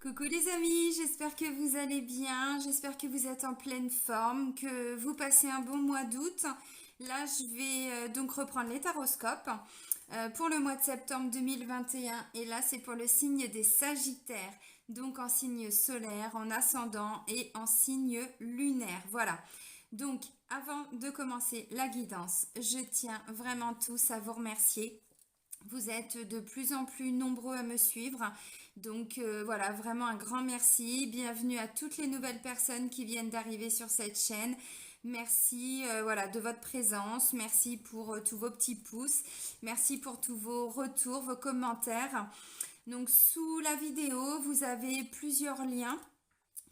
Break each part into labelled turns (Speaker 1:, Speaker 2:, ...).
Speaker 1: Coucou les amis, j'espère que vous allez bien, j'espère que vous êtes en pleine forme, que vous passez un bon mois d'août. Là, je vais donc reprendre les taroscopes pour le mois de septembre 2021 et là, c'est pour le signe des Sagittaires, donc en signe solaire, en ascendant et en signe lunaire. Voilà. Donc, avant de commencer la guidance, je tiens vraiment tous à vous remercier. Vous êtes de plus en plus nombreux à me suivre. Donc voilà, vraiment un grand merci. Bienvenue à toutes les nouvelles personnes qui viennent d'arriver sur cette chaîne. Merci voilà, de votre présence. Merci pour tous vos petits pouces. Merci pour tous vos retours, vos commentaires. Donc sous la vidéo, vous avez plusieurs liens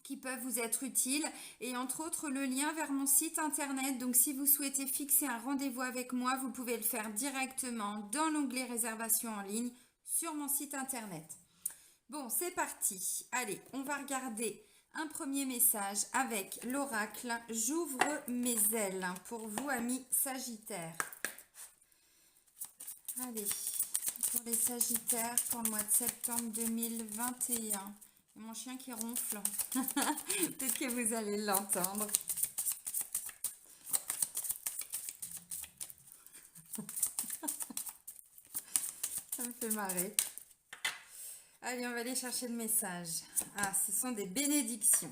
Speaker 1: qui peuvent vous être utiles et entre autres le lien vers mon site internet. Donc si vous souhaitez fixer un rendez-vous avec moi, vous pouvez le faire directement dans l'onglet réservation en ligne sur mon site internet. Bon, c'est parti. Allez, on va regarder un premier message avec l'oracle. J'ouvre mes ailes pour vous, amis Sagittaires. Allez, pour les Sagittaires pour le mois de septembre 2021. Mon chien qui ronfle. Peut-être que vous allez l'entendre. Ça me fait marrer. Allez, on va aller chercher le message. Ah, ce sont des bénédictions.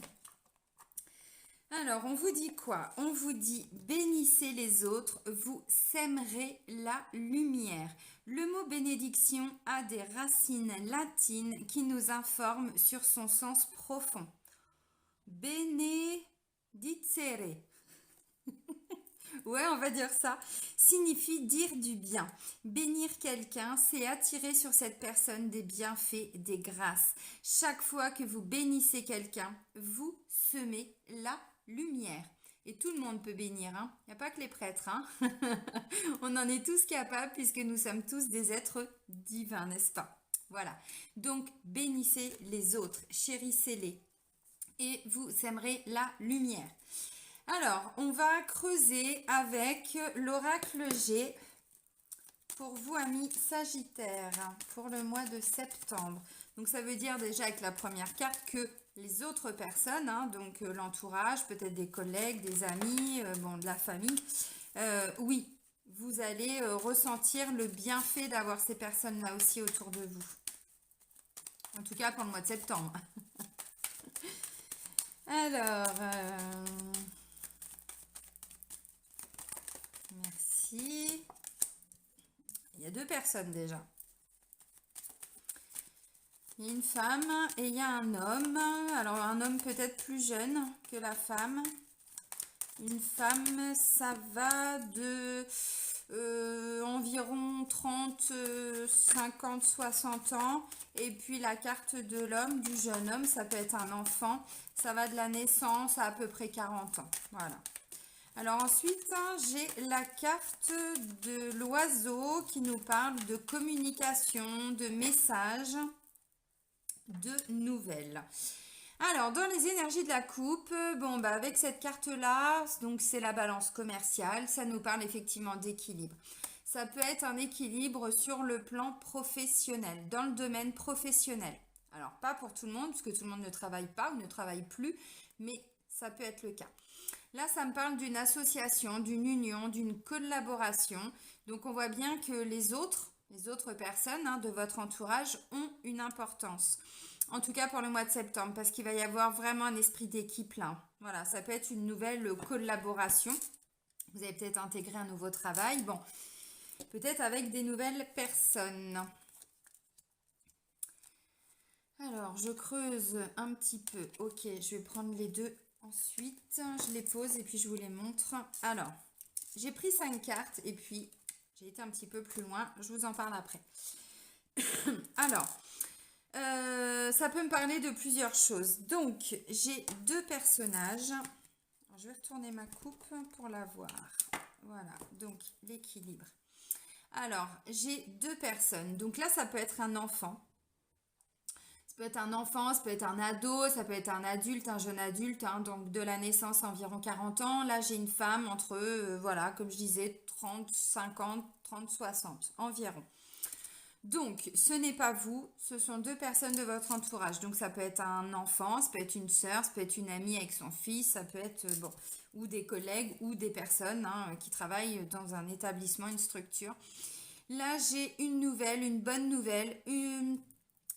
Speaker 1: Alors, on vous dit quoi? On vous dit bénissez les autres, vous sèmerez la lumière. Le mot bénédiction a des racines latines qui nous informent sur son sens profond. Benedicere. Ouais, on va dire ça. Signifie dire du bien. Bénir quelqu'un, c'est attirer sur cette personne des bienfaits, des grâces. Chaque fois que vous bénissez quelqu'un, vous semez la lumière. Et tout le monde peut bénir, hein. Il n'y a pas que les prêtres, hein. On en est tous capables puisque nous sommes tous des êtres divins, n'est-ce pas? Voilà. Donc, bénissez les autres, chérissez-les et vous sèmerez la lumière. Alors, on va creuser avec l'oracle G pour vous, amis Sagittaires, pour le mois de septembre. Donc, ça veut dire déjà avec la première carte que les autres personnes, hein, donc l'entourage, peut-être des collègues, des amis, bon, de la famille, oui, vous allez ressentir le bienfait d'avoir ces personnes-là aussi autour de vous. En tout cas, pour le mois de septembre. Alors... merci. Il y a deux personnes déjà. Il y a une femme et il y a un homme. Alors un homme peut-être plus jeune que la femme. Une femme, ça va de environ 30, 50, 60 ans. Et puis la carte de l'homme, du jeune homme, ça peut être un enfant. Ça va de la naissance à peu près 40 ans. Voilà. Alors ensuite, j'ai la carte de l'oiseau qui nous parle de communication, de messages, de nouvelles. Alors, dans les énergies de la coupe, bon, bah, avec cette carte-là, donc c'est la balance commerciale, ça nous parle effectivement d'équilibre. Ça peut être un équilibre sur le plan professionnel, dans le domaine professionnel. Alors, pas pour tout le monde, parce que tout le monde ne travaille pas ou ne travaille plus, mais ça peut être le cas. Là, ça me parle d'une association, d'une union, d'une collaboration. Donc, on voit bien que les autres personnes, hein, de votre entourage ont une importance. En tout cas, pour le mois de septembre, parce qu'il va y avoir vraiment un esprit d'équipe là. Voilà, ça peut être une nouvelle collaboration. Vous avez peut-être intégré un nouveau travail. Bon, peut-être avec des nouvelles personnes. Alors, je creuse un petit peu. Ok, je vais prendre les deux. Ensuite, je les pose et puis je vous les montre. Alors, j'ai pris 5 cartes et puis j'ai été un petit peu plus loin. Je vous en parle après. Alors, ça peut me parler de plusieurs choses. Donc, j'ai deux personnages. Alors, je vais retourner ma coupe pour la voir. Voilà, donc l'équilibre. Alors, j'ai deux personnes. Donc là, ça peut être un enfant. Ça peut être un enfant, ça peut être un ado, ça peut être un adulte, un jeune adulte, hein, donc de la naissance à environ 40 ans. Là, j'ai une femme entre, voilà, comme je disais, 30, 50, 30, 60 environ. Donc, ce n'est pas vous, ce sont deux personnes de votre entourage. Donc, ça peut être un enfant, ça peut être une sœur, ça peut être une amie avec son fils, ça peut être, bon, ou des collègues ou des personnes hein, qui travaillent dans un établissement, une structure. Là, j'ai une nouvelle, une bonne nouvelle,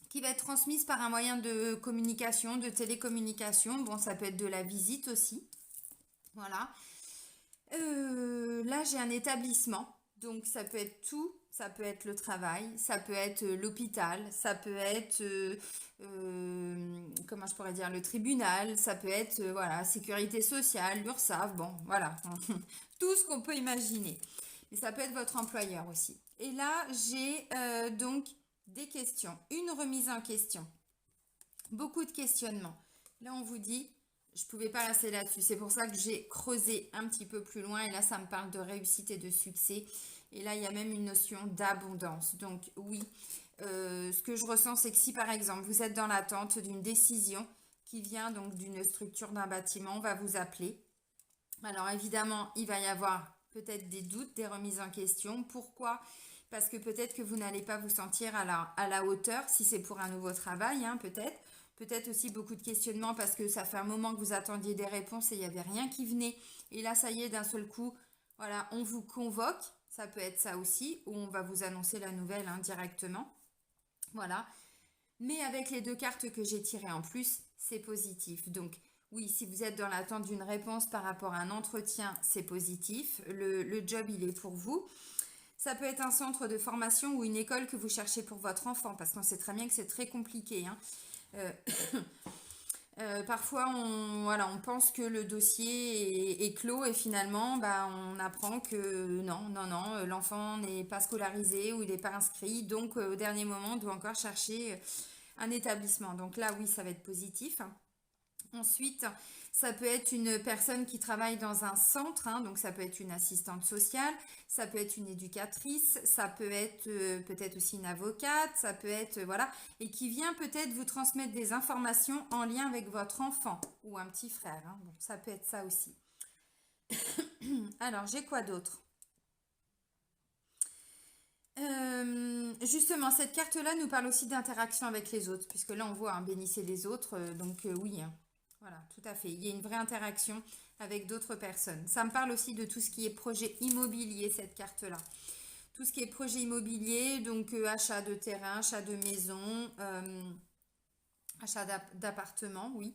Speaker 1: qui va être transmise par un moyen de communication, de télécommunication. Bon, ça peut être de la visite aussi. Voilà. Là, j'ai un établissement. Donc, ça peut être tout. Ça peut être le travail, ça peut être l'hôpital, ça peut être, comment je pourrais dire, le tribunal, ça peut être, voilà, sécurité sociale, l'URSSAF, bon, voilà, tout ce qu'on peut imaginer. Mais ça peut être votre employeur aussi. Et là, j'ai donc des questions, une remise en question, beaucoup de questionnements. Là, on vous dit, je ne pouvais pas rester là-dessus. C'est pour ça que j'ai creusé un petit peu plus loin. Et là, ça me parle de réussite et de succès. Et là, il y a même une notion d'abondance. Donc, oui, ce que je ressens, c'est que si, par exemple, vous êtes dans l'attente d'une décision qui vient donc d'une structure d'un bâtiment, on va vous appeler. Alors, évidemment, il va y avoir peut-être des doutes, des remises en question. Pourquoi? Parce que peut-être que vous n'allez pas vous sentir à la hauteur, si c'est pour un nouveau travail, hein, peut-être. Peut-être aussi beaucoup de questionnements parce que ça fait un moment que vous attendiez des réponses et il n'y avait rien qui venait. Et là, ça y est, d'un seul coup, voilà, on vous convoque. Ça peut être ça aussi, ou on va vous annoncer la nouvelle hein, directement. Voilà. Mais avec les deux cartes que j'ai tirées en plus, c'est positif. Donc, oui, si vous êtes dans l'attente d'une réponse par rapport à un entretien, c'est positif. Le job, il est pour vous. Ça peut être un centre de formation ou une école que vous cherchez pour votre enfant, parce qu'on sait très bien que c'est très compliqué. Hein. Euh, parfois, voilà, on pense que le dossier est clos et finalement, bah, on apprend que non, l'enfant n'est pas scolarisé ou il n'est pas inscrit. Donc, au dernier moment, on doit encore chercher un établissement. Donc là, oui, ça va être positif. Ensuite, ça peut être une personne qui travaille dans un centre, hein, donc ça peut être une assistante sociale, ça peut être une éducatrice, ça peut être peut-être aussi une avocate, ça peut être, voilà, et qui vient peut-être vous transmettre des informations en lien avec votre enfant ou un petit frère. Hein. Bon, ça peut être ça aussi. Alors, j'ai quoi d'autre? Justement, cette carte-là nous parle aussi d'interaction avec les autres, puisque là on voit hein, bénissez les autres, donc oui, hein. Voilà, tout à fait. Il y a une vraie interaction avec d'autres personnes. Ça me parle aussi de tout ce qui est projet immobilier, cette carte-là. Tout ce qui est projet immobilier, donc achat de terrain, achat de maison, achat d'appartement, oui.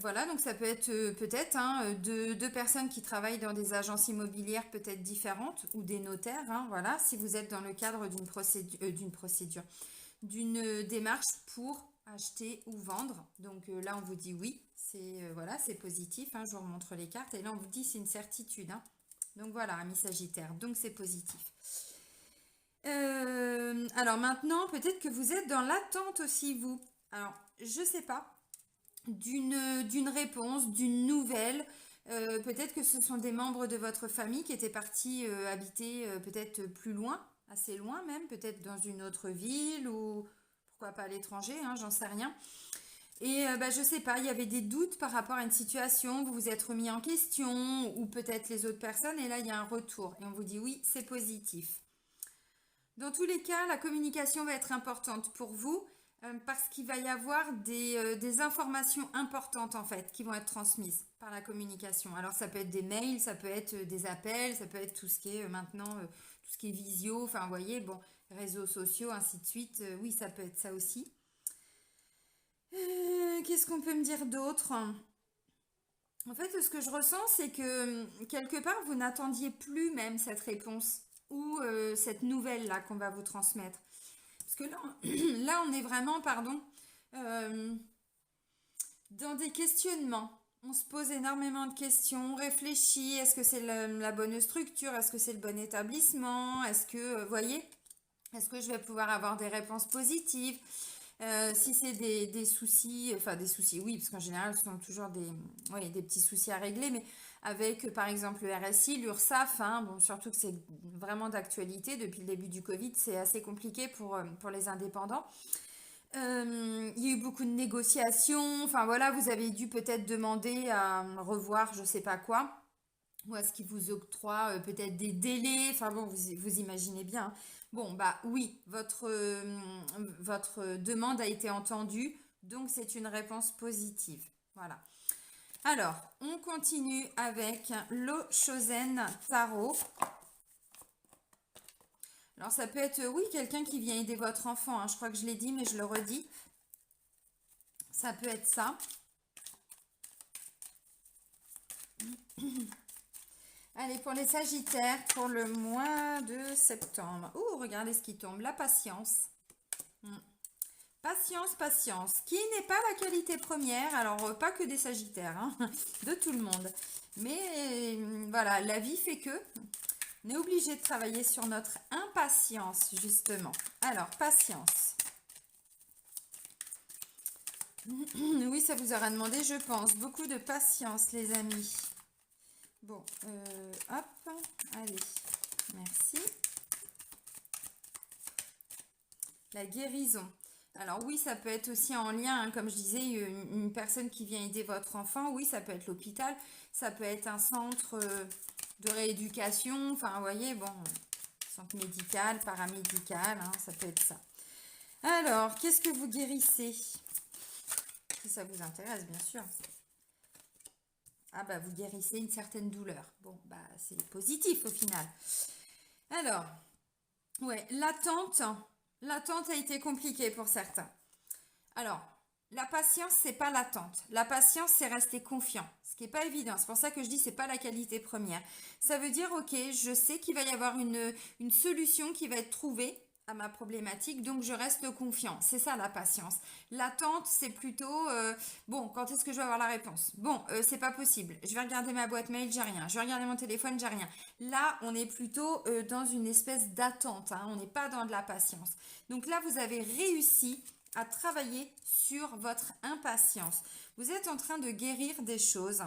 Speaker 1: Voilà, donc ça peut être peut-être hein, deux personnes qui travaillent dans des agences immobilières peut-être différentes ou des notaires, hein, voilà, si vous êtes dans le cadre d'une procédure, d'une démarche pour acheter ou vendre. Donc là, on vous dit oui, c'est voilà, c'est positif, hein, je vous remontre les cartes et là, on vous dit c'est une certitude. Hein. Donc voilà, ami Sagittaire, donc c'est positif. Alors maintenant, peut-être que vous êtes dans l'attente aussi, vous. Alors, je sais pas d'une réponse, d'une nouvelle. Peut-être que ce sont des membres de votre famille qui étaient partis habiter peut-être plus loin, assez loin même, peut-être dans une autre ville ou pourquoi pas à l'étranger, hein, j'en sais rien. Et bah, je sais pas, il y avait des doutes par rapport à une situation, vous vous êtes remis en question ou peut-être les autres personnes et là il y a un retour et on vous dit oui, c'est positif. Dans tous les cas, la communication va être importante pour vous parce qu'il va y avoir des informations importantes en fait qui vont être transmises par la communication. Alors ça peut être des mails, ça peut être des appels, ça peut être tout ce qui est maintenant, tout ce qui est visio, enfin vous voyez, bon, réseaux sociaux, ainsi de suite. Oui, ça peut être ça aussi. Qu'est-ce qu'on peut me dire d'autre? En fait, ce que je ressens, c'est que quelque part, vous n'attendiez plus même cette réponse ou cette nouvelle-là qu'on va vous transmettre. Parce que là, là on est vraiment, pardon, euh, dans des questionnements. On se pose énormément de questions, on réfléchit, est-ce que c'est la bonne structure, est-ce que c'est le bon établissement, est-ce que, voyez, est-ce que je vais pouvoir avoir des réponses positives? Si c'est des soucis, enfin des soucis, oui, parce qu'en général, ce sont toujours ouais, des petits soucis à régler, mais avec par exemple le RSI, l'URSSAF, hein, bon, surtout que c'est vraiment d'actualité depuis le début du Covid, c'est assez compliqué pour les indépendants. Il y a eu beaucoup de négociations, enfin voilà, vous avez dû peut-être demander à revoir je sais pas quoi, ou à ce qu'ils vous octroient peut-être des délais, enfin bon, vous imaginez bien, hein. Bon, bah oui, votre demande a été entendue, donc c'est une réponse positive. Voilà. Alors, on continue avec l'eau Chosen Tarot. Alors, ça peut être, oui, quelqu'un qui vient aider votre enfant, hein. Je crois que je l'ai dit, mais je le redis. Ça peut être ça. Allez, pour les Sagittaires, pour le mois de septembre. Ouh, regardez ce qui tombe, la patience. Hmm. Patience, patience, qui n'est pas la qualité première, alors pas que des Sagittaires, hein, de tout le monde. Mais voilà, la vie fait que on est obligé de travailler sur notre impatience, justement. Alors, patience. Oui, ça vous aura demandé, je pense, beaucoup de patience, les amis. Bon, hop, allez, merci. La guérison. Alors oui, ça peut être aussi en lien, hein, comme je disais, une personne qui vient aider votre enfant. Oui, ça peut être l'hôpital, ça peut être un centre de rééducation. Enfin, vous voyez, bon, centre médical, paramédical, hein, ça peut être ça. Alors, qu'est-ce que vous guérissez? Si ça vous intéresse, bien sûr. Ah bah, vous guérissez une certaine douleur. Bon, bah, c'est positif au final. Alors, ouais, l'attente a été compliquée pour certains. Alors, la patience, c'est pas l'attente. La patience, c'est rester confiant. Ce qui n'est pas évident. C'est pour ça que je dis c'est pas la qualité première. Ça veut dire, ok, je sais qu'il va y avoir une solution qui va être trouvée à ma problématique, donc je reste confiant. C'est ça la patience. L'attente, c'est plutôt bon, quand est-ce que je vais avoir la réponse? Bon, c'est pas possible. Je vais regarder ma boîte mail, j'ai rien. Je vais regarder mon téléphone, j'ai rien. Là, on est plutôt dans une espèce d'attente, hein. On n'est pas dans de la patience. Donc là, vous avez réussi à travailler sur votre impatience. Vous êtes en train de guérir des choses.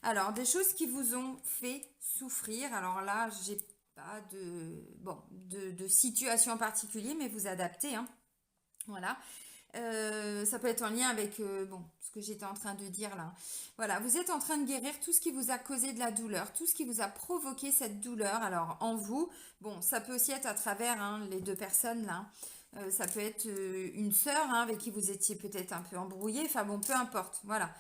Speaker 1: Alors, des choses qui vous ont fait souffrir. Alors là, j'ai pas de situation en particulier, mais vous adaptez, hein. Voilà. Ça peut être en lien avec ce que j'étais en train de dire là. Voilà, vous êtes en train de guérir tout ce qui vous a causé de la douleur, tout ce qui vous a provoqué cette douleur. Alors en vous, bon, ça peut aussi être à travers hein, les deux personnes là. Ça peut être une sœur hein, avec qui vous étiez peut-être un peu embrouillé. Enfin bon, peu importe. Voilà.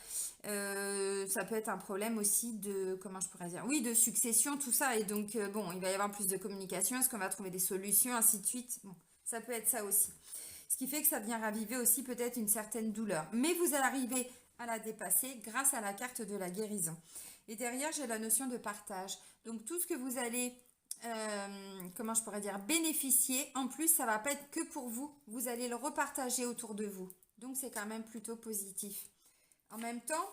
Speaker 1: Ça peut être un problème aussi de, comment je pourrais dire, oui, de succession, tout ça. Et donc, bon, il va y avoir plus de communication. Est-ce qu'on va trouver des solutions, ainsi de suite. Bon, ça peut être ça aussi. Ce qui fait que ça vient raviver aussi peut-être une certaine douleur. Mais vous allez arriver à la dépasser grâce à la carte de la guérison. Et derrière, j'ai la notion de partage. Donc tout ce que vous allez, comment je pourrais dire, bénéficier, en plus, ça va pas être que pour vous. Vous allez le repartager autour de vous. Donc c'est quand même plutôt positif. En même temps,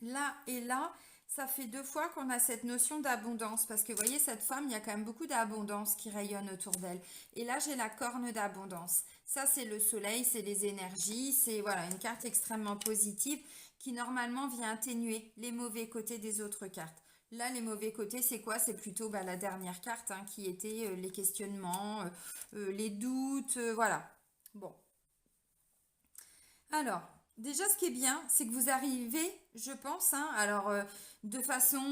Speaker 1: là et là, ça fait deux fois qu'on a cette notion d'abondance. Parce que vous voyez, cette femme, il y a quand même beaucoup d'abondance qui rayonne autour d'elle. Et là, j'ai la corne d'abondance. Ça, c'est le soleil, c'est les énergies. C'est voilà, une carte extrêmement positive qui normalement vient atténuer les mauvais côtés des autres cartes. Là, les mauvais côtés, c'est quoi? C'est plutôt bah, la dernière carte hein, qui était les questionnements, les doutes, voilà. Bon, alors, déjà, ce qui est bien, c'est que vous arrivez, je pense, hein, alors de façon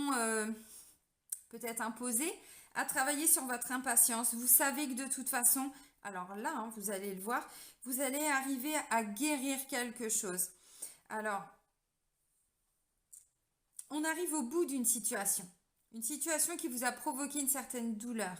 Speaker 1: peut-être imposée, à travailler sur votre impatience. Vous savez que de toute façon, alors là, hein, vous allez le voir, vous allez arriver à guérir quelque chose. Alors, on arrive au bout d'une situation. Une situation qui vous a provoqué une certaine douleur.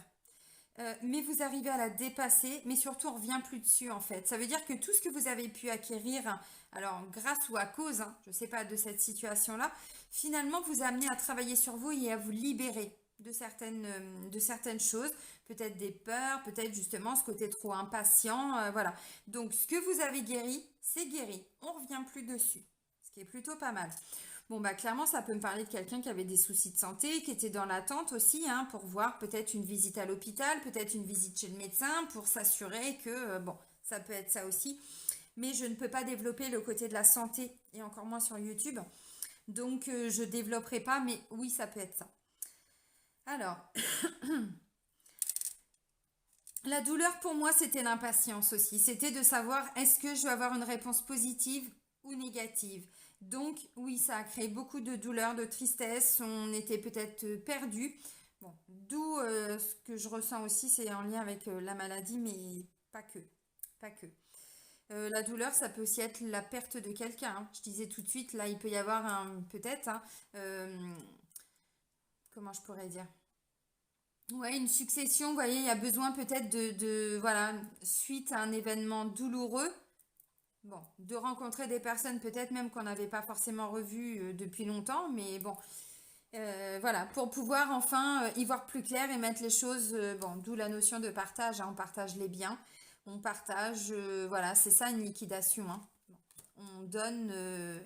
Speaker 1: Mais vous arrivez à la dépasser, mais surtout on ne revient plus dessus en fait. Ça veut dire que tout ce que vous avez pu acquérir, hein, alors grâce ou à cause, hein, je ne sais pas, de cette situation-là, finalement vous amenez à travailler sur vous et à vous libérer de certaines choses, peut-être des peurs, peut-être justement ce côté trop impatient, voilà. Donc ce que vous avez guéri, c'est guéri. On ne revient plus dessus, ce qui est plutôt pas mal. Bon, bah clairement, ça peut me parler de quelqu'un qui avait des soucis de santé, qui était dans l'attente aussi, hein, pour voir peut-être une visite à l'hôpital, peut-être une visite chez le médecin, pour s'assurer que, bon, ça peut être ça aussi. Mais je ne peux pas développer le côté de la santé, et encore moins sur YouTube. Donc, je ne développerai pas, mais oui, ça peut être ça. Alors, la douleur pour moi, c'était l'impatience aussi. C'était de savoir est-ce que je vais avoir une réponse positive ou négative. Donc oui, ça a créé beaucoup de douleur, de tristesse. On était peut-être perdu. Bon, d'où ce que je ressens aussi, c'est en lien avec la maladie, mais pas que. Pas que. La douleur, ça peut aussi être la perte de quelqu'un, hein. Je disais tout de suite, là, il peut y avoir un, peut-être, hein, comment je pourrais dire? Ouais, une succession, vous voyez, il y a besoin peut-être voilà, suite à un événement douloureux, bon, de rencontrer des personnes peut-être même qu'on n'avait pas forcément revues depuis longtemps, mais bon, voilà, pour pouvoir enfin y voir plus clair et mettre les choses, bon, d'où la notion de partage, hein, on partage les biens, on partage, voilà, c'est ça une liquidation, hein. On donne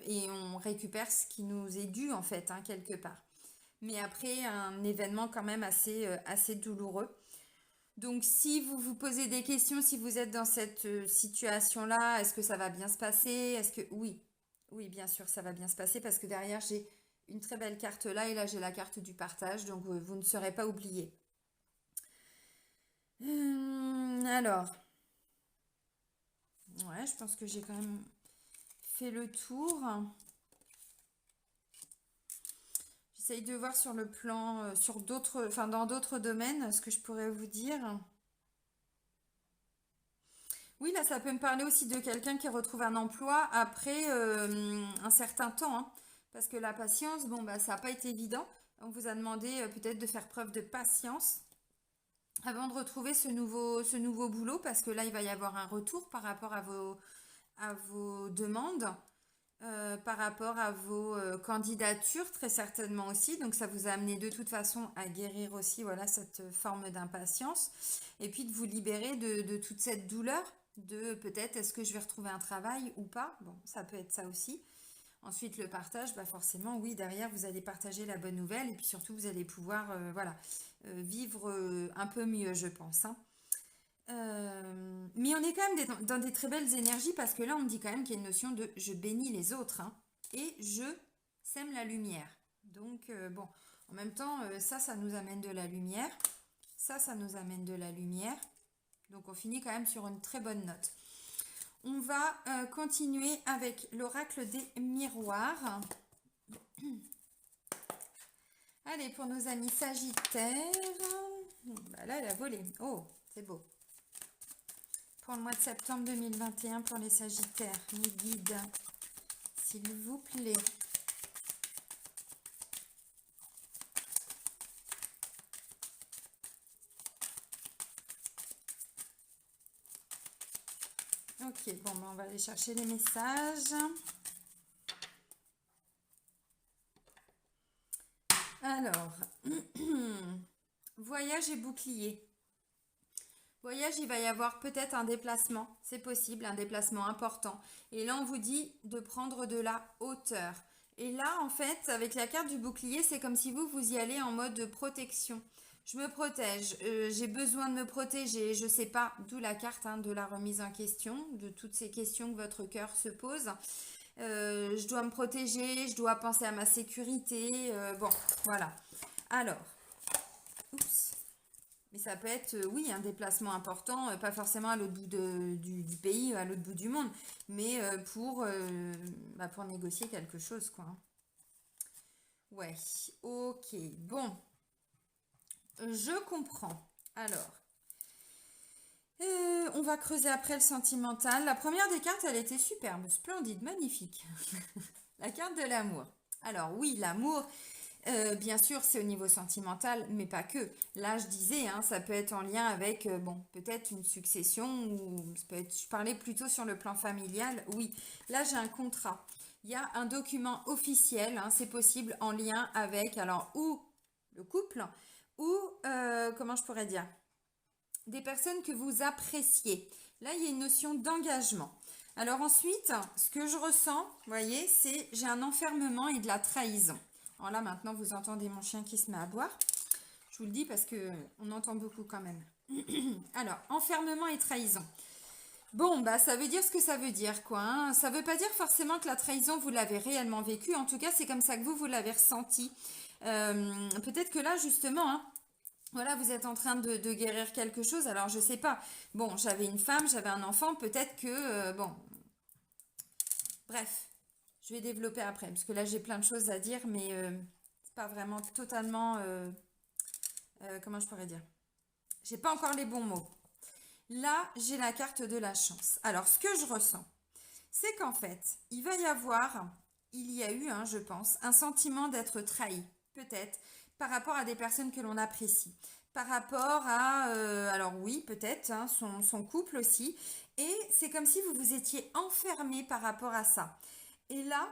Speaker 1: et on récupère ce qui nous est dû en fait, hein, quelque part. Mais après, un événement quand même assez douloureux. Donc, si vous vous posez des questions, si vous êtes dans cette situation-là, est-ce que ça va bien se passer? Est-ce que oui, oui, bien sûr, ça va bien se passer parce que derrière j'ai une très belle carte là et là j'ai la carte du partage, donc vous ne serez pas oubliés. Alors, ouais, je pense que j'ai quand même fait le tour. J'essaye de voir sur le plan, sur d'autres, enfin dans d'autres domaines, ce que je pourrais vous dire. Oui, là, ça peut me parler aussi de quelqu'un qui retrouve un emploi après un certain temps, hein. Parce que la patience, bon, bah, ça n'a pas été évident. On vous a demandé peut-être de faire preuve de patience avant de retrouver ce nouveau boulot, parce que là, il va y avoir un retour par rapport à vos demandes, par rapport à vos candidatures, très certainement aussi. Donc, ça vous a amené de toute façon à guérir aussi, voilà, cette forme d'impatience. Et puis de vous libérer de toute cette douleur, de peut-être est-ce que je vais retrouver un travail ou pas. Bon, ça peut être ça aussi. Ensuite, le partage, bah forcément, oui, derrière, vous allez partager la bonne nouvelle et puis surtout, vous allez pouvoir, voilà, vivre un peu mieux, je pense, hein. Mais on est quand même dans des très belles énergies parce que là, on me dit quand même qu'il y a une notion de je bénis les autres, hein, et je sème la lumière. Donc, bon, en même temps, ça nous amène de la lumière. Ça nous amène de la lumière. Donc, on finit quand même sur une très bonne note. On va continuer avec l'oracle des miroirs. Allez, pour nos amis Sagittaires. Bah là, elle a volé. Oh, c'est beau. Pour le mois de septembre 2021, pour les Sagittaires, mes guides, s'il vous plaît. Ok, bon, ben on va aller chercher les messages. Alors, voyage et bouclier. Voyage, il va y avoir peut-être un déplacement, c'est possible, un déplacement important. Et là, on vous dit de prendre de la hauteur. Et là, en fait, avec la carte du bouclier, c'est comme si vous y allez en mode protection. Je me protège, j'ai besoin de me protéger, je sais pas, d'où la carte, hein, de la remise en question, de toutes ces questions que votre cœur se pose. Je dois me protéger, je dois penser à ma sécurité. Bon, voilà. Alors, oups. Mais ça peut être, oui, un déplacement important, pas forcément à l'autre bout du pays, à l'autre bout du monde, mais bah, pour négocier quelque chose, quoi, hein. Ouais, ok, bon, je comprends. Alors, on va creuser après le sentimental. La première des cartes, elle était superbe, splendide, magnifique. La carte de l'amour. Alors oui, l'amour, bien sûr, c'est au niveau sentimental, mais pas que. Là, je disais, hein, ça peut être en lien avec, bon, peut-être une succession, ou ça peut être, je parlais plutôt sur le plan familial. Oui, là, j'ai un contrat. Il y a un document officiel, hein, c'est possible en lien avec, alors, ou le couple, ou, comment je pourrais dire, des personnes que vous appréciez. Là, il y a une notion d'engagement. Alors ensuite, ce que je ressens, vous voyez, c'est j'ai un enfermement et de la trahison. Alors là, maintenant, vous entendez mon chien qui se met à boire. Je vous le dis parce que on entend beaucoup quand même. Alors, enfermement et trahison. Bon, bah ça veut dire ce que ça veut dire, quoi, hein. Ça veut pas dire forcément que la trahison, vous l'avez réellement vécue. En tout cas, c'est comme ça que vous l'avez ressenti. Peut-être que là, justement, hein, voilà, vous êtes en train de guérir quelque chose. Alors, je sais pas. Bon, j'avais une femme, j'avais un enfant. Peut-être que, bon, bref, je vais développer après. Parce que là, j'ai plein de choses à dire, mais c'est pas vraiment totalement comment je pourrais dire? J'ai pas encore les bons mots. Là, j'ai la carte de la chance. Alors, ce que je ressens, c'est qu'en fait, il y a eu, hein, je pense, un sentiment d'être trahi, peut-être, par rapport à des personnes que l'on apprécie, par rapport à, alors oui, peut-être, hein, son couple aussi, et c'est comme si vous vous étiez enfermé par rapport à ça. Et là,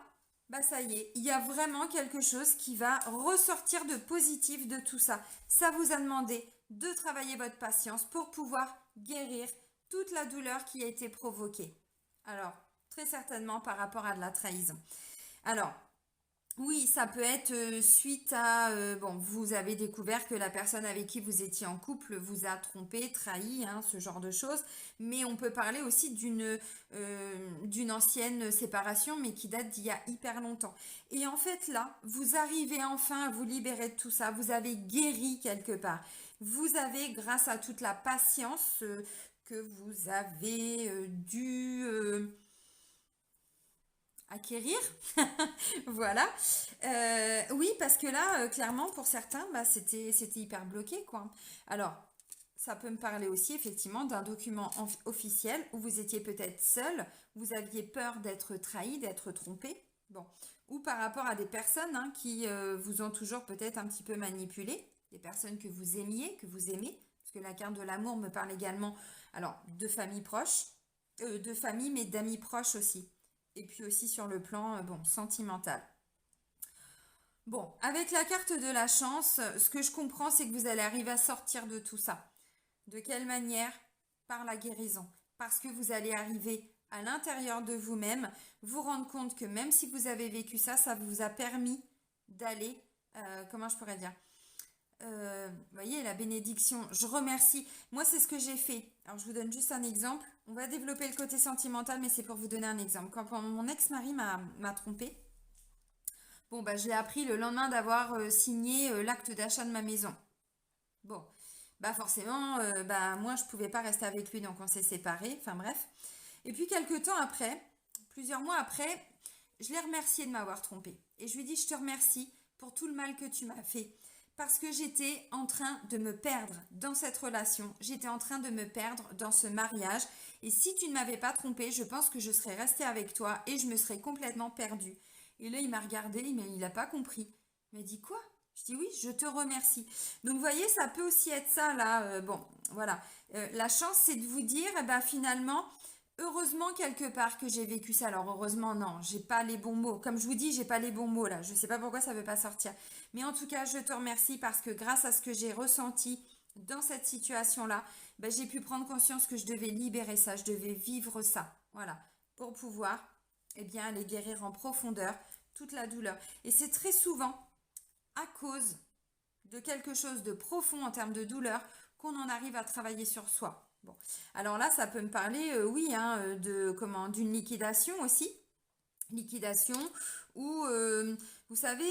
Speaker 1: bah ça y est, il y a vraiment quelque chose qui va ressortir de positif de tout ça. Ça vous a demandé de travailler votre patience pour pouvoir guérir toute la douleur qui a été provoquée. Alors, très certainement par rapport à de la trahison. Alors, oui, ça peut être suite à, bon, vous avez découvert que la personne avec qui vous étiez en couple vous a trompé, trahi, hein, ce genre de choses. Mais on peut parler aussi d'une ancienne séparation, mais qui date d'il y a hyper longtemps. Et en fait, là, vous arrivez enfin à vous libérer de tout ça. Vous avez guéri quelque part. Vous avez, grâce à toute la patience que vous avez dû acquérir. Voilà. Oui, parce que là, clairement, pour certains, bah, c'était hyper bloqué, quoi. Alors, ça peut me parler aussi, effectivement, d'un document officiel où vous étiez peut-être seul, vous aviez peur d'être trahi, d'être trompé. Bon. Ou par rapport à des personnes hein, qui vous ont toujours peut-être un petit peu manipulé, des personnes que vous aimiez, que vous aimez, parce que la carte de l'amour me parle également, alors, de famille proche, de famille, mais d'amis proches aussi. Et puis aussi sur le plan, bon, sentimental. Bon, avec la carte de la chance, ce que je comprends, c'est que vous allez arriver à sortir de tout ça. De quelle manière? Par la guérison. Parce que vous allez arriver à l'intérieur de vous-même, vous rendre compte que même si vous avez vécu ça, ça vous a permis d'aller, comment je pourrais dire? Vous voyez, la bénédiction, je remercie. Moi, c'est ce que j'ai fait. Alors, je vous donne juste un exemple. On va développer le côté sentimental, mais c'est pour vous donner un exemple. Quand mon ex-mari m'a trompée, bon, bah, je l'ai appris le lendemain d'avoir signé l'acte d'achat de ma maison. Bon, bah forcément, bah moi, je pouvais pas rester avec lui, donc on s'est séparés. Enfin bref. Et puis, quelques temps après, plusieurs mois après, je l'ai remercié de m'avoir trompée. Et je lui ai dit, je te remercie pour tout le mal que tu m'as fait. Parce que j'étais en train de me perdre dans cette relation. J'étais en train de me perdre dans ce mariage. Et si tu ne m'avais pas trompée, je pense que je serais restée avec toi et je me serais complètement perdue. Et là, il m'a regardé, mais il n'a pas compris. Il m'a dit quoi? Je dis oui, je te remercie. Donc, vous voyez, ça peut aussi être ça, là. Bon, voilà. La chance, c'est de vous dire, eh ben, finalement, heureusement quelque part que j'ai vécu ça. Alors heureusement non, j'ai pas les bons mots. Comme je vous dis, j'ai pas les bons mots là. Je sais pas pourquoi ça veut pas sortir. Mais en tout cas, je te remercie parce que grâce à ce que j'ai ressenti dans cette situation-là, ben, j'ai pu prendre conscience que je devais libérer ça, je devais vivre ça. Voilà, pour pouvoir eh bien aller guérir en profondeur toute la douleur. Et c'est très souvent à cause de quelque chose de profond en termes de douleur qu'on en arrive à travailler sur soi. Bon, alors là, ça peut me parler, oui, hein, d'une liquidation aussi, liquidation où, vous savez,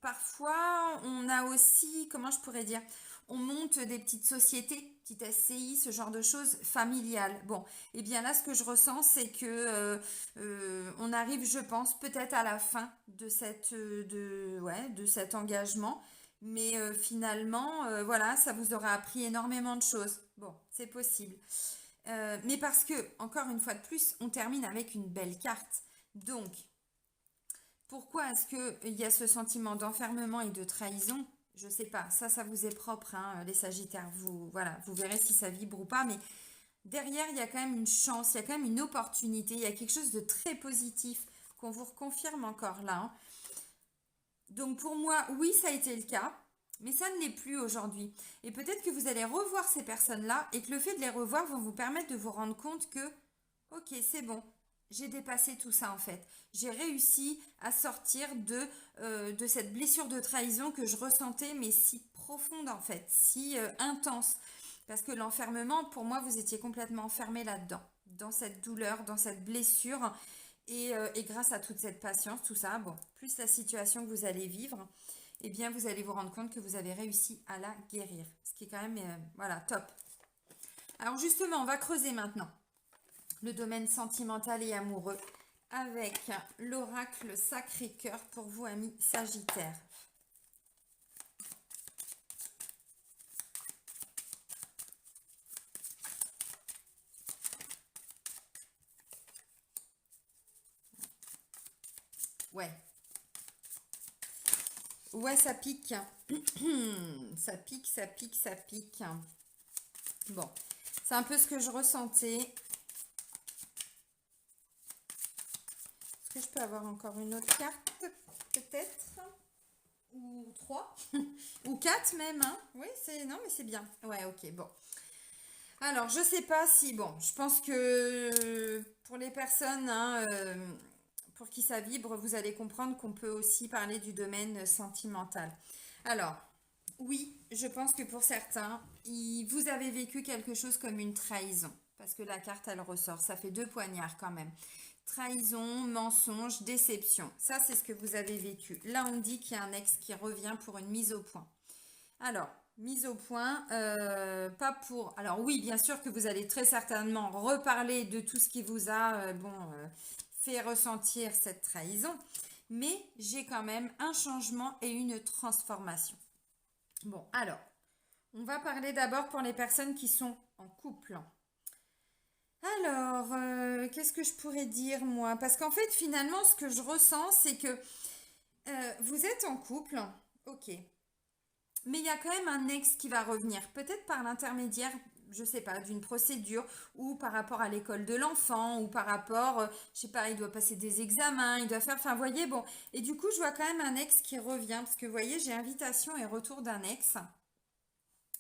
Speaker 1: parfois on a aussi, comment je pourrais dire, on monte des petites sociétés, petites SCI, ce genre de choses familiales. Bon, et bien là, ce que je ressens, c'est que on arrive, je pense, peut-être à la fin de de cet engagement. Mais finalement, voilà, ça vous aura appris énormément de choses. Bon, c'est possible. Mais parce que, encore une fois de plus, on termine avec une belle carte. Donc, pourquoi est-ce qu'il y a ce sentiment d'enfermement et de trahison? Je sais pas, ça vous est propre, hein, les Sagittaires. Voilà, vous verrez si ça vibre ou pas, mais derrière, il y a quand même une chance, il y a quand même une opportunité, il y a quelque chose de très positif qu'on vous reconfirme encore là, hein. Donc pour moi, oui, ça a été le cas, mais ça ne l'est plus aujourd'hui. Et peut-être que vous allez revoir ces personnes-là et que le fait de les revoir va vous permettre de vous rendre compte que, ok, c'est bon, j'ai dépassé tout ça en fait. J'ai réussi à sortir de cette blessure de trahison que je ressentais, mais si profonde en fait, si intense. Parce que l'enfermement, pour moi, vous étiez complètement enfermé là-dedans, dans cette douleur, dans cette blessure. Et grâce à toute cette patience, tout ça, bon, plus la situation que vous allez vivre, eh bien, vous allez vous rendre compte que vous avez réussi à la guérir. Ce qui est quand même, voilà, top. Alors justement, on va creuser maintenant le domaine sentimental et amoureux avec l'oracle Sacré-Cœur pour vous, amis Sagittaires. Ouais. Ouais, ça pique. Ça pique, ça pique, ça pique. Bon, c'est un peu ce que je ressentais. Est-ce que je peux avoir encore une autre carte, peut-être? Ou 3 ou 4 même, hein? Oui, c'est... Non, mais c'est bien. Ouais, ok, bon. Alors, je sais pas si... Bon, je pense que pour les personnes hein, pour qui ça vibre, vous allez comprendre qu'on peut aussi parler du domaine sentimental. Alors, oui, je pense que pour certains, vous avez vécu quelque chose comme une trahison. Parce que la carte, elle ressort. Ça fait 2 poignards quand même. Trahison, mensonge, déception. Ça, c'est ce que vous avez vécu. Là, on dit qu'il y a un ex qui revient pour une mise au point. Alors, mise au point, pas pour... Alors oui, bien sûr que vous allez très certainement reparler de tout ce qui vous a fait ressentir cette trahison. Mais j'ai quand même un changement et une transformation. Bon, alors, on va parler d'abord pour les personnes qui sont en couple. Alors, qu'est-ce que je pourrais dire moi? Parce qu'en fait, finalement, ce que je ressens, c'est que vous êtes en couple, ok, mais il y a quand même un ex qui va revenir, peut-être par l'intermédiaire, je sais pas, d'une procédure, ou par rapport à l'école de l'enfant, ou par rapport, je sais pas, il doit passer des examens, il doit faire, enfin, vous voyez, bon, et du coup, je vois quand même un ex qui revient, parce que vous voyez, j'ai invitation et retour d'un ex.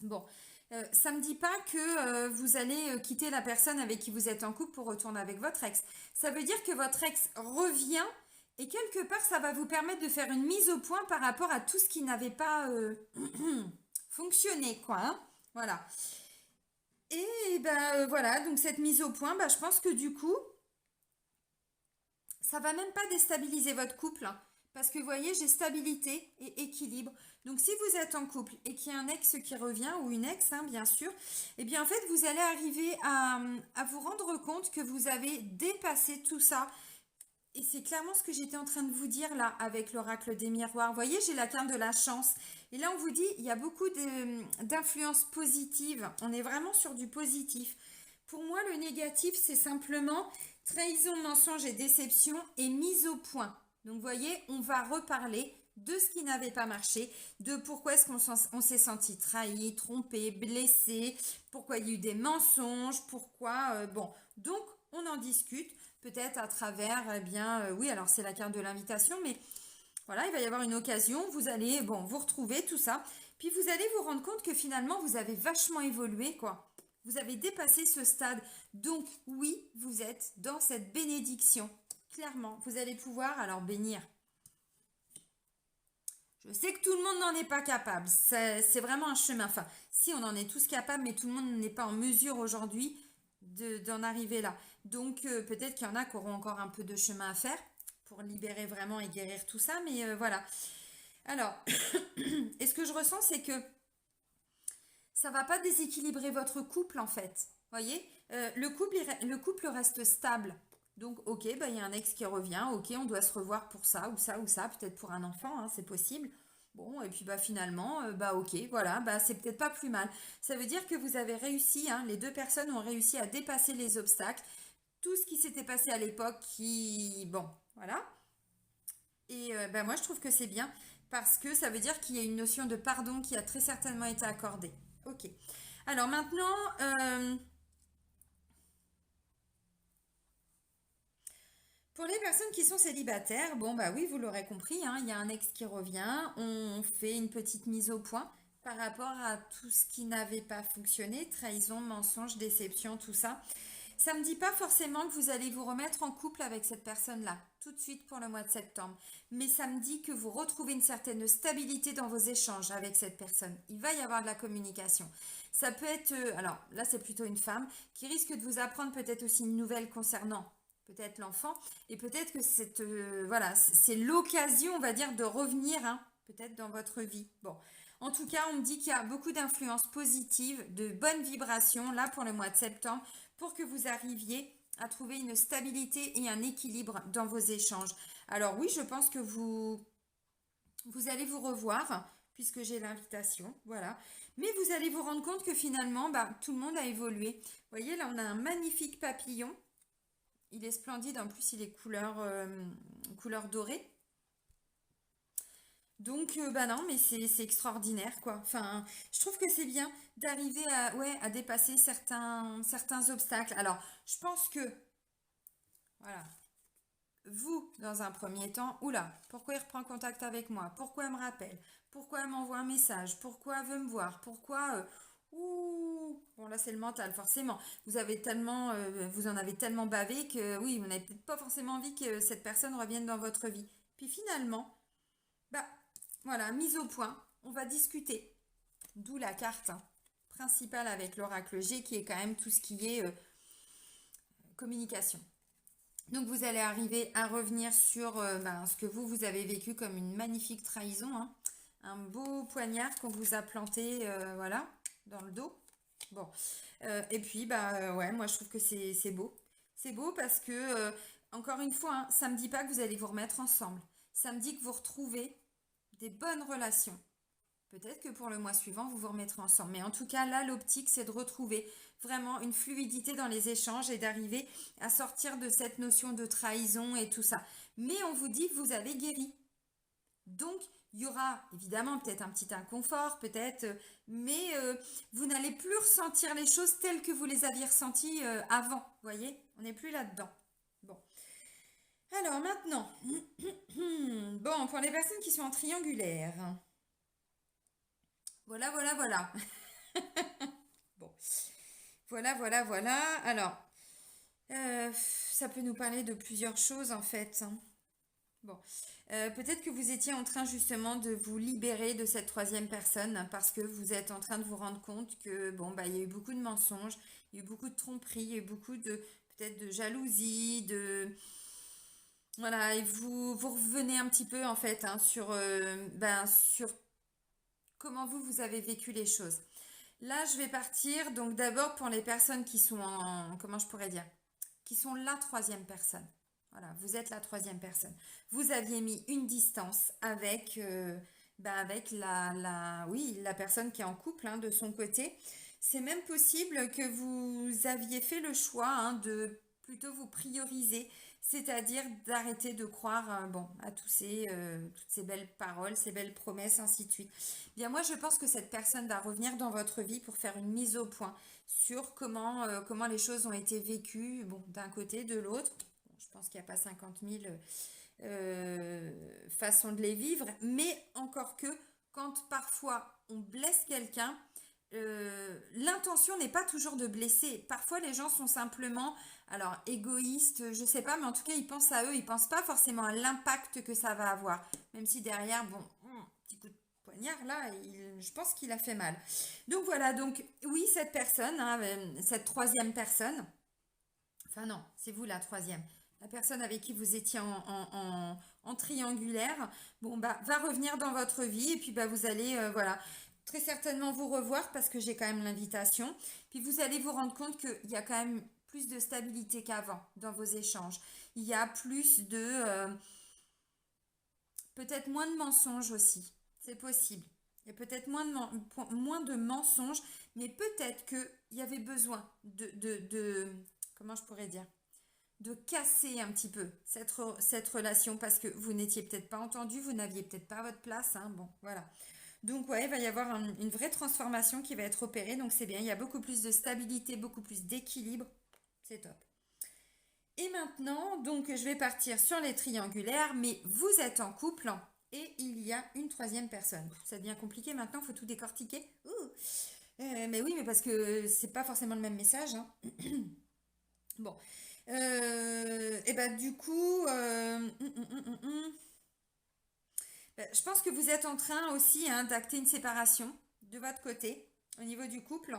Speaker 1: Bon, ça ne me dit pas que vous allez quitter la personne avec qui vous êtes en couple pour retourner avec votre ex. Ça veut dire que votre ex revient et quelque part, ça va vous permettre de faire une mise au point par rapport à tout ce qui n'avait pas fonctionné, quoi, hein. Voilà. Et ben voilà, donc cette mise au point, bah, je pense que du coup, ça va même pas déstabiliser votre couple, hein, parce que vous voyez, j'ai stabilité et équilibre. Donc si vous êtes en couple et qu'il y a un ex qui revient, ou une ex, hein, bien sûr, eh bien en fait, vous allez arriver à vous rendre compte que vous avez dépassé tout ça. Et c'est clairement ce que j'étais en train de vous dire là avec l'oracle des miroirs. Vous voyez, j'ai la carte de la chance. Et là, on vous dit, il y a beaucoup d'influences positives. On est vraiment sur du positif. Pour moi, le négatif, c'est simplement trahison, mensonge et déception et mise au point. Donc, vous voyez, on va reparler de ce qui n'avait pas marché, de pourquoi est-ce qu'on s'est senti trahi, trompé, blessé, pourquoi il y a eu des mensonges, pourquoi... bon, donc, on en discute peut-être à travers, eh bien, oui, alors c'est la carte de l'invitation, mais voilà, il va y avoir une occasion, vous allez, bon, vous retrouver tout ça, puis vous allez vous rendre compte que finalement, vous avez vachement évolué, quoi. Vous avez dépassé ce stade. Donc, oui, vous êtes dans cette bénédiction. Clairement, vous allez pouvoir alors bénir. Je sais que tout le monde n'en est pas capable. C'est vraiment un chemin. Enfin, si on en est tous capables, mais tout le monde n'est pas en mesure aujourd'hui d'en arriver là. Donc, peut-être qu'il y en a qui auront encore un peu de chemin à faire pour libérer vraiment et guérir tout ça. Mais voilà. Alors, et ce que je ressens, c'est que ça va pas déséquilibrer votre couple en fait. Voyez, le couple reste stable. Donc, ok, bah, il y a un ex qui revient, ok, on doit se revoir pour ça ou ça, peut-être pour un enfant, hein, c'est possible. Bon, et puis bah finalement, bah ok, voilà, bah c'est peut-être pas plus mal. Ça veut dire que vous avez réussi, hein, les deux personnes ont réussi à dépasser les obstacles, tout ce qui s'était passé à l'époque, qui, bon, voilà. Et bah moi je trouve que c'est bien parce que ça veut dire qu'il y a une notion de pardon qui a très certainement été accordée. Ok. Alors maintenant, pour les personnes qui sont célibataires, bon bah oui, vous l'aurez compris, hein, il y a un ex qui revient, on fait une petite mise au point par rapport à tout ce qui n'avait pas fonctionné, trahison, mensonge, déception, tout ça. Ça ne me dit pas forcément que vous allez vous remettre en couple avec cette personne-là, tout de suite pour le mois de septembre. Mais ça me dit que vous retrouvez une certaine stabilité dans vos échanges avec cette personne. Il va y avoir de la communication. Ça peut être, alors là c'est plutôt une femme, qui risque de vous apprendre peut-être aussi une nouvelle concernant peut-être l'enfant. Et peut-être que voilà, c'est l'occasion, on va dire, de revenir, hein, peut-être dans votre vie. Bon, en tout cas, on me dit qu'il y a beaucoup d'influences positives, de bonnes vibrations, là, pour le mois de septembre, pour que vous arriviez à trouver une stabilité et un équilibre dans vos échanges. Alors oui, je pense que vous allez vous revoir, puisque j'ai l'invitation, voilà. Mais vous allez vous rendre compte que finalement, bah, tout le monde a évolué. Vous voyez, là, on a un magnifique papillon. Il est splendide, en plus il est couleur dorée. Donc, bah non, mais c'est extraordinaire, quoi. Enfin, je trouve que c'est bien d'arriver à, ouais, à dépasser certains obstacles. Alors, je pense que, voilà, vous, dans un premier temps, oula, pourquoi il reprend contact avec moi? Pourquoi il me rappelle? Pourquoi il m'envoie un message? Pourquoi il veut me voir? Pourquoi... ouh, bon là c'est le mental, forcément. Vous en avez tellement bavé que oui, vous n'avez peut-être pas forcément envie que cette personne revienne dans votre vie. Puis finalement, bah voilà, mise au point, on va discuter. D'où la carte principale avec l'oracle G qui est quand même tout ce qui est communication. Donc vous allez arriver à revenir sur ce que vous avez vécu comme une magnifique trahison, hein. Un beau poignard qu'on vous a planté, voilà, dans le dos. Bon, et puis ouais, moi je trouve que c'est beau. C'est beau parce que, encore une fois, hein, ça me dit pas que vous allez vous remettre ensemble. Ça me dit que vous retrouvez des bonnes relations. Peut-être que pour le mois suivant, vous vous remettrez ensemble. Mais en tout cas, là, l'optique, c'est de retrouver vraiment une fluidité dans les échanges et d'arriver à sortir de cette notion de trahison et tout ça. Mais on vous dit que vous avez guéri. Donc, il y aura évidemment peut-être un petit inconfort, peut-être, mais vous n'allez plus ressentir les choses telles que vous les aviez ressenties avant. Vous voyez, on n'est plus là-dedans. Bon. Alors maintenant, bon, pour les personnes qui sont en triangulaire. Voilà, voilà, voilà. Bon, voilà, voilà, voilà. Alors, ça peut nous parler de plusieurs choses en fait, hein. Bon, peut-être que vous étiez en train justement de vous libérer de cette troisième personne hein, parce que vous êtes en train de vous rendre compte que bon bah il y a eu beaucoup de mensonges, il y a eu beaucoup de tromperies, il y a eu beaucoup de peut-être de jalousie, de voilà et vous revenez un petit peu en fait hein, sur comment vous avez vécu les choses. Là, je vais partir donc d'abord pour les personnes qui sont en, comment je pourrais dire, qui sont la troisième personne. Voilà, vous êtes la troisième personne. Vous aviez mis une distance avec, avec oui, la personne qui est en couple hein, de son côté. C'est même possible que vous aviez fait le choix hein, de plutôt vous prioriser, c'est-à-dire d'arrêter de croire bon, à toutes ces belles paroles, ces belles promesses, ainsi de suite. Bien, moi, je pense que cette personne va revenir dans votre vie pour faire une mise au point sur comment les choses ont été vécues, bon, d'un côté, de l'autre. Bon, je pense qu'il n'y a pas 50 000 façons de les vivre, mais encore que quand parfois on blesse quelqu'un, l'intention n'est pas toujours de blesser. Parfois, les gens sont simplement, alors égoïstes, je sais pas, mais en tout cas, ils pensent à eux, ils pensent pas forcément à l'impact que ça va avoir. Même si derrière, bon, petit coup de poignard là, je pense qu'il a fait mal. Donc voilà, donc oui, cette personne, hein, cette troisième personne, enfin non, c'est vous la troisième. La personne avec qui vous étiez en triangulaire, bon bah va revenir dans votre vie et puis bah vous allez voilà très certainement vous revoir parce que j'ai quand même l'invitation. Puis vous allez vous rendre compte qu'il y a quand même plus de stabilité qu'avant dans vos échanges. Il y a plus de peut-être moins de mensonges aussi. C'est possible. Il y a peut-être moins de mensonges, mais peut-être qu'il y avait besoin comment je pourrais dire, de casser un petit peu cette relation parce que vous n'étiez peut-être pas entendu, vous n'aviez peut-être pas votre place, hein, bon, voilà. Donc ouais, il va y avoir une vraie transformation qui va être opérée, donc c'est bien, il y a beaucoup plus de stabilité, beaucoup plus d'équilibre, c'est top. Et maintenant, donc je vais partir sur les triangulaires, mais vous êtes en couple et il y a une troisième personne. Ça devient compliqué maintenant, il faut tout décortiquer. Ouh. Mais oui, mais parce que c'est pas forcément le même message, hein. Bon. Et bah du coup, je pense que vous êtes en train aussi hein, d'acter une séparation de votre côté au niveau du couple.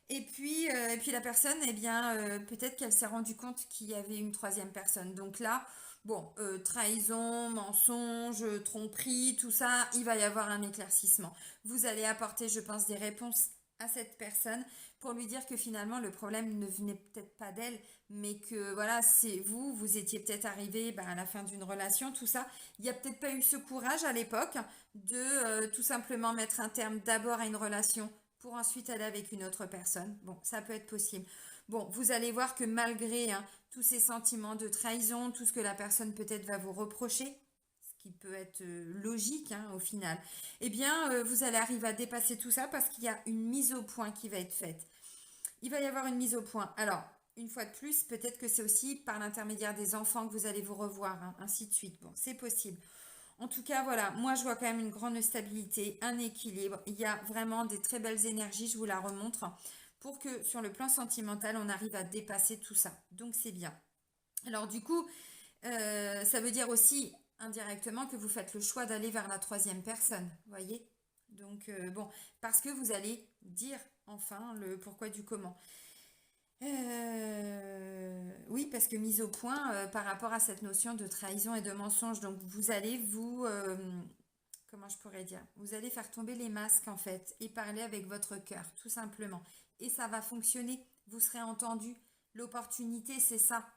Speaker 1: Et puis la personne, eh bien, peut-être qu'elle s'est rendue compte qu'il y avait une troisième personne. Donc là, bon, trahison, mensonge, tromperie, tout ça, il va y avoir un éclaircissement. Vous allez apporter, je pense, des réponses à cette personne pour lui dire que finalement le problème ne venait peut-être pas d'elle, mais que voilà, c'est vous, vous étiez peut-être arrivé à la fin d'une relation, tout ça. Il n'y a peut-être pas eu ce courage à l'époque de tout simplement mettre un terme d'abord à une relation pour ensuite aller avec une autre personne. Bon, ça peut être possible. Bon, vous allez voir que malgré hein, tous ces sentiments de trahison, tout ce que la personne peut-être va vous reprocher, qui peut être logique hein, au final, eh bien, vous allez arriver à dépasser tout ça parce qu'il y a une mise au point qui va être faite. Il va y avoir une mise au point. Alors, une fois de plus, peut-être que c'est aussi par l'intermédiaire des enfants que vous allez vous revoir, hein, ainsi de suite. Bon, c'est possible. En tout cas, voilà, moi je vois quand même une grande stabilité, un équilibre. Il y a vraiment des très belles énergies, je vous la remontre, pour que sur le plan sentimental, on arrive à dépasser tout ça. Donc c'est bien. Alors du coup, ça veut dire aussi indirectement que vous faites le choix d'aller vers la troisième personne, voyez? Donc bon, parce que vous allez dire enfin le pourquoi du comment. Oui, parce que mise au point par rapport à cette notion de trahison et de mensonge, donc vous allez comment je pourrais dire, vous allez faire tomber les masques en fait et parler avec votre cœur, tout simplement. Et ça va fonctionner, vous serez entendu. L'opportunité, c'est ça.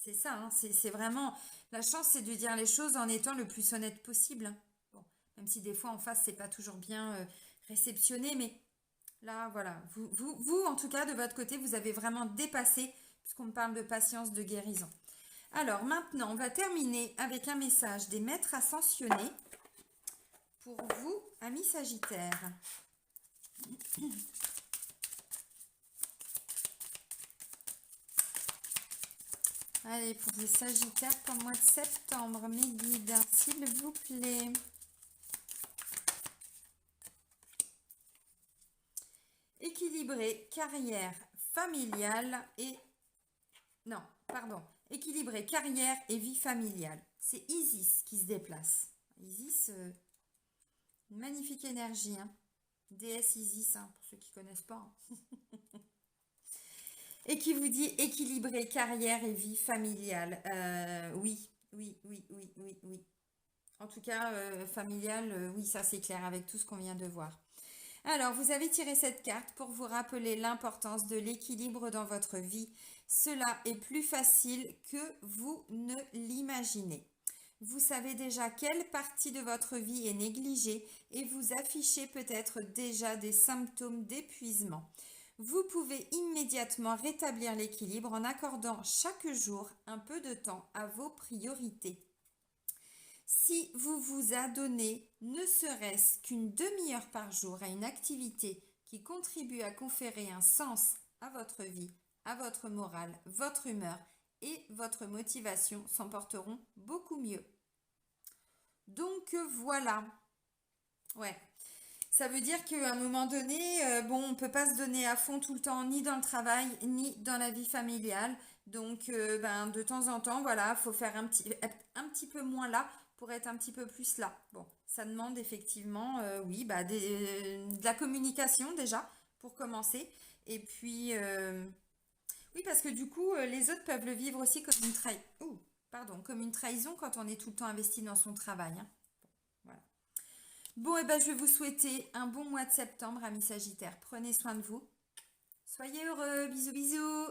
Speaker 1: C'est ça, hein, c'est vraiment... La chance, c'est de dire les choses en étant le plus honnête possible, hein. Bon, même si des fois en face, c'est pas toujours bien réceptionné, mais là, voilà. Vous, en tout cas, de votre côté, vous avez vraiment dépassé, puisqu'on me parle de patience, de guérison. Alors maintenant, on va terminer avec un message des maîtres ascensionnés pour vous, amis Sagittaires. Allez, pour les Sagittaires, pour le mois de septembre, mes guides, s'il vous plaît. Équilibré, carrière familiale et... Non, pardon. Équilibré, carrière et vie familiale. C'est Isis qui se déplace. Isis, une magnifique énergie, hein. Déesse Isis, hein, pour ceux qui ne connaissent pas, hein. Et qui vous dit équilibrer carrière et vie familiale. Oui, oui, oui, oui, oui, oui. En tout cas, familiale, oui, ça c'est clair avec tout ce qu'on vient de voir. Alors, vous avez tiré cette carte pour vous rappeler l'importance de l'équilibre dans votre vie. Cela est plus facile que vous ne l'imaginez. Vous savez déjà quelle partie de votre vie est négligée et vous affichez peut-être déjà des symptômes d'épuisement. Vous pouvez immédiatement rétablir l'équilibre en accordant chaque jour un peu de temps à vos priorités. Si vous vous adonnez ne serait-ce qu'une demi-heure par jour à une activité qui contribue à conférer un sens à votre vie, à votre morale, votre humeur et votre motivation s'en porteront beaucoup mieux. Donc voilà. Ouais. Ça veut dire qu'à un moment donné, bon, on ne peut pas se donner à fond tout le temps, ni dans le travail, ni dans la vie familiale. Donc, ben, de temps en temps, voilà, faut faire un petit peu moins là pour être un petit peu plus là. Bon, ça demande effectivement, oui, bah, de la communication déjà, pour commencer. Et puis, oui, parce que du coup, les autres peuvent le vivre aussi comme une comme une trahison quand on est tout le temps investi dans son travail, hein. Voilà. Bon, et ben, je vais vous souhaiter un bon mois de septembre, amis Sagittaires. Prenez soin de vous. Soyez heureux. Bisous, bisous.